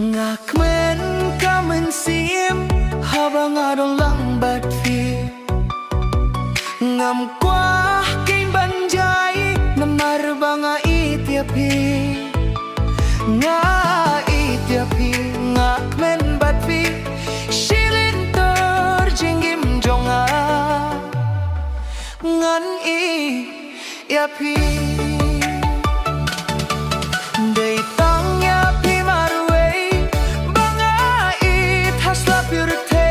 ngạc men ca mình xiêm habang adong lang bát phi ngam qua kinh banjai namar banga itiapi nga itiapi ngak men bát phi shilin tor jinggim jonga ngan iapi day tang iapi marway banga it hasla purte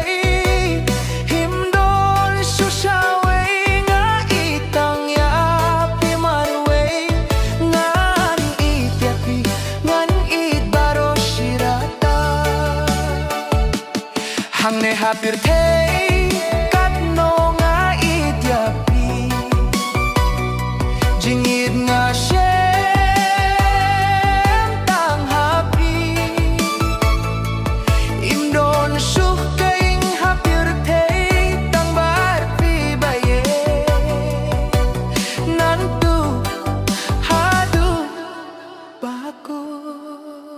him don sushawe nga itang iapi marway ngan iapi ngan it baro shirata hangne hapirte katno nga iapi jingid nga shem tang happy imdon shuh kaing hapir thay tang bar pi baye nantu hadu bagus.